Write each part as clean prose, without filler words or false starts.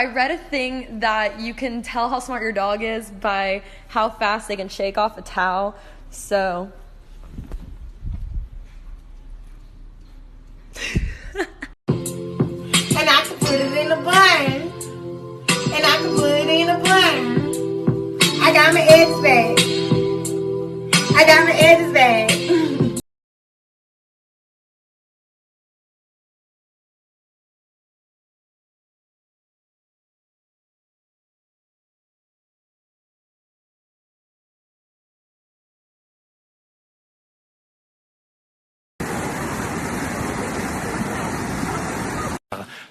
I read a thing that you can tell how smart your dog is by how fast they can shake off a towel. So and I can put it in a bun. And I can put it in a bun. I got my edges back. I got my edges back.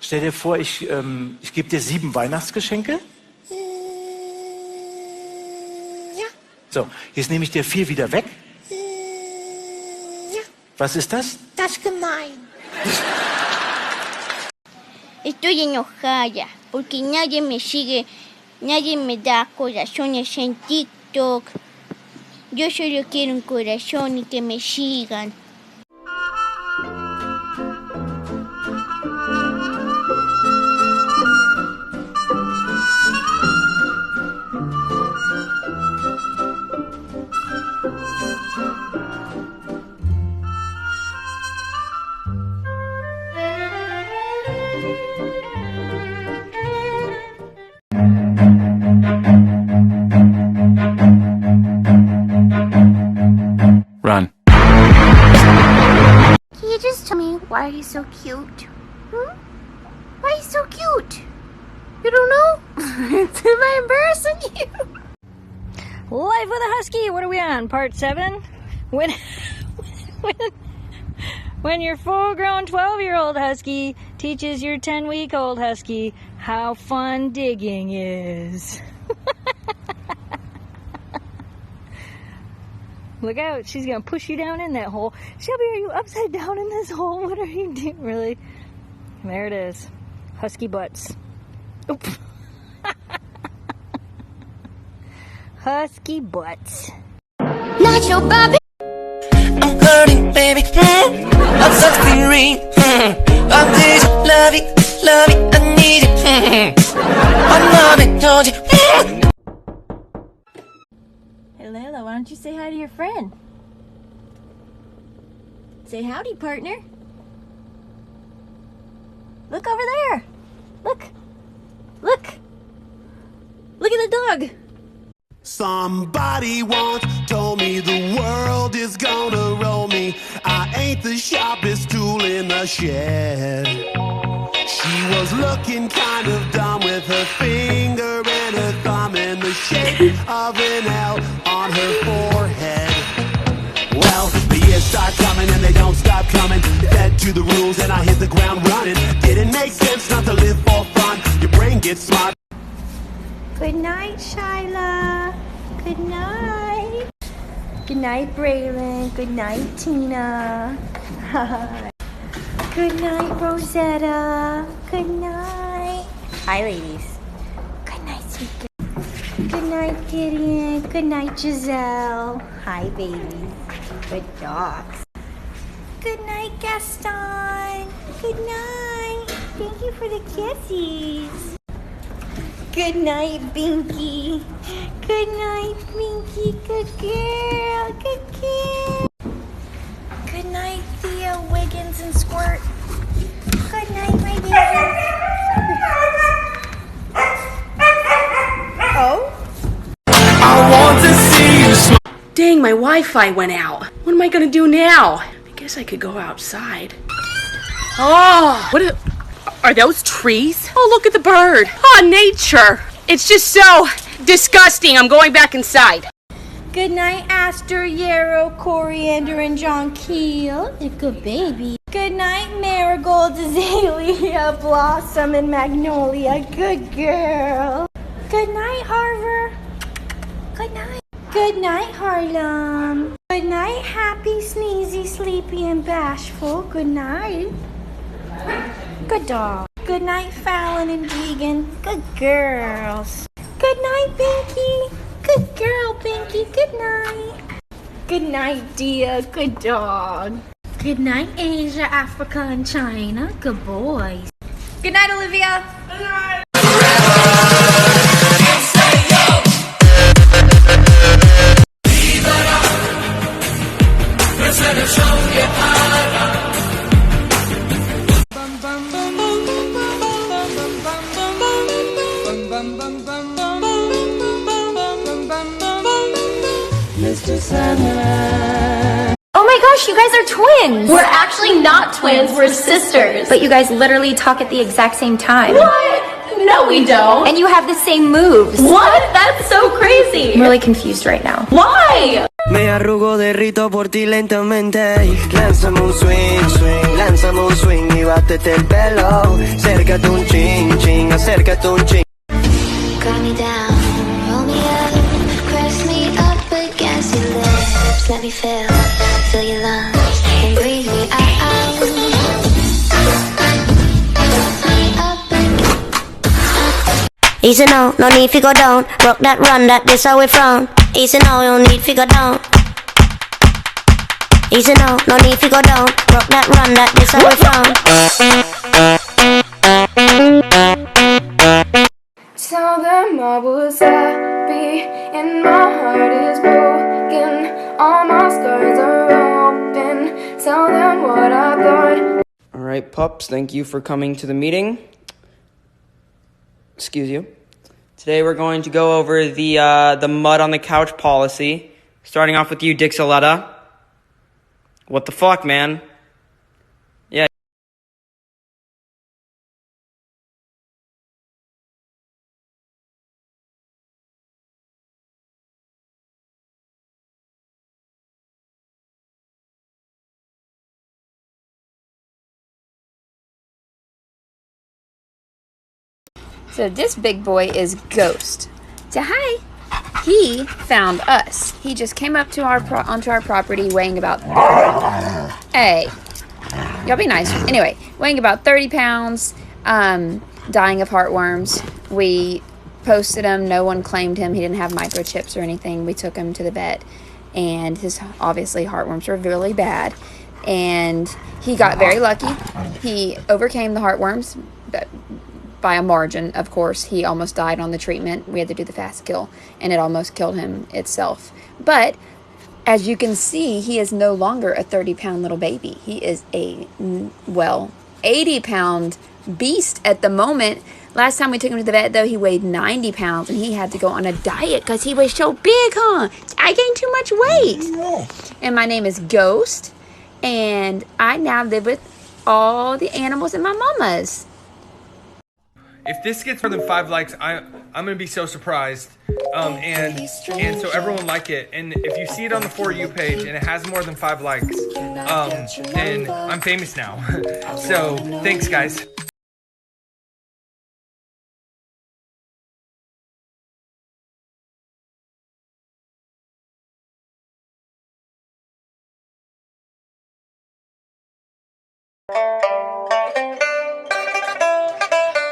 Stell dir vor, ich gebe dir 7 Weihnachtsgeschenke. Ja. So, jetzt nehme ich dir 4 wieder weg. Ja. Was ist das? Das ist gemein. Estoy enojada porque nadie me sigue, nadie me da corazones en TikTok. Yo solo quiero un corazón y que me sigan. Run. Can you just tell me why he's so cute? Why he's so cute? You don't know? Am I embarrassing you? Life with a Husky. What are we on? Part 7? When your full-grown 12-year-old Husky teaches your 10-week-old Husky how fun digging is. Look out, she's gonna push you down in that hole. Shelby, are you upside down in this hole? What are you doing? Really? There it is. Husky butts. Oop. Husky butts. Not your Bobby. I'm hurting, baby. I'm suffering. I need you, love it, I need it. I'm not it, told you. Hey Layla, why don't you say hi to your friend? Say howdy, partner. Look over there. Look. Look. Look at the dog. Somebody once told me the world is gonna roll me. I ain't the sharpest tool in the shed. She was looking kind of dumb with her finger and her thumb in the shape of an L on her forehead. Well, the years start coming and they don't stop coming. Fed to the rules and I hit the ground running. Didn't make sense not to live for fun. Your brain gets smart. Good night, Shyla. Good night. Good night, Braylon. Good night, Tina. Good night, Rosetta. Good night. Hi, ladies. Good night, sweet girl. Good night, Gideon. Good night, Giselle. Hi, babies. Good dogs. Good night, Gaston. Good night. Thank you for the kissies. Good night, Binky. Good night, Binky. Good girl. Good girl. Good night, Thea, Wiggins, and Squirt. Good night, my baby. Oh? I want to see you smile. Dang, my Wi-Fi went out. What am I gonna do now? I guess I could go outside. Oh, are those trees? Oh, look at the bird. Oh, nature. It's just so disgusting. I'm going back inside. Good night, Aster, Yarrow, Coriander, and John Keel. A good baby. Good night, Marigold, Azalea, Blossom, and Magnolia. Good girl. Good night, Harver. Good night. Good night, Harlem. Good night, Happy, Sneezy, Sleepy, and Bashful. Good night. Good dog. Good night, Fallon and Deegan. Good girls. Good night, Binky. Good girl, Binky. Good night. Good night, Dia. Good dog. Good night, Asia, Africa, and China. Good boys. Good night, Olivia. Good night. Oh my gosh, you guys are twins! We're actually not twins, we're sisters. But you guys literally talk at the exact same time. What? No, we don't. And you have the same moves. What? That's so crazy. I'm really confused right now. Why? Me arrugo, derrito por ti lentamente. Lánzame un swing, swing, lánzame un swing y bátete el pelo. Acércate un ching, ching, acércate un ching. Calm me down, roll me up, press me up against your lips. Let me feel your lungs, and breathe me out. Easy now, no need to go down. Rock that run, that this how we frown. Easy now, no need to go down. Easy now, no need to go down. Rock that run, that this how we frown. Tell them I was happy and my heart is broken. All my scars are open. Tell them what I thought. Alright, pups, thank you for coming to the meeting. Excuse you. Today we're going to go over the mud on the couch policy. Starting off with you, Dixaletta. What the fuck, man? Yeah. So this big boy is Ghost. So hi. He found us. He just came up to onto our property weighing about... Hey. Y'all be nice. Anyway, weighing about 30 pounds, dying of heartworms. We posted him. No one claimed him. He didn't have microchips or anything. We took him to the vet, and his, obviously, heartworms were really bad. And he got very lucky. He overcame the heartworms, but by a margin, of course. He almost died on the treatment. We had to do the fast kill, and it almost killed him itself. But as you can see, he is no longer a 30-pound little baby. He is a, well, 80-pound beast at the moment. Last time we took him to the vet, though, he weighed 90 pounds, and he had to go on a diet because he was so big, huh? I gained too much weight. And my name is Ghost, and I now live with all the animals in my mama's. If this gets more than 5 likes, I'm gonna be so surprised. And so everyone like it. And if you see it on the For You page and it has more than 5 likes, then I'm famous now. So thanks, guys.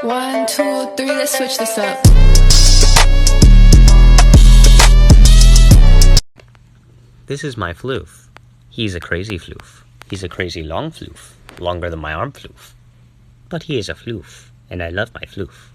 One, two, three, let's switch this up. This is my floof. He's a crazy floof. He's a crazy long floof, longer than my arm floof. But he is a floof, and I love my floof.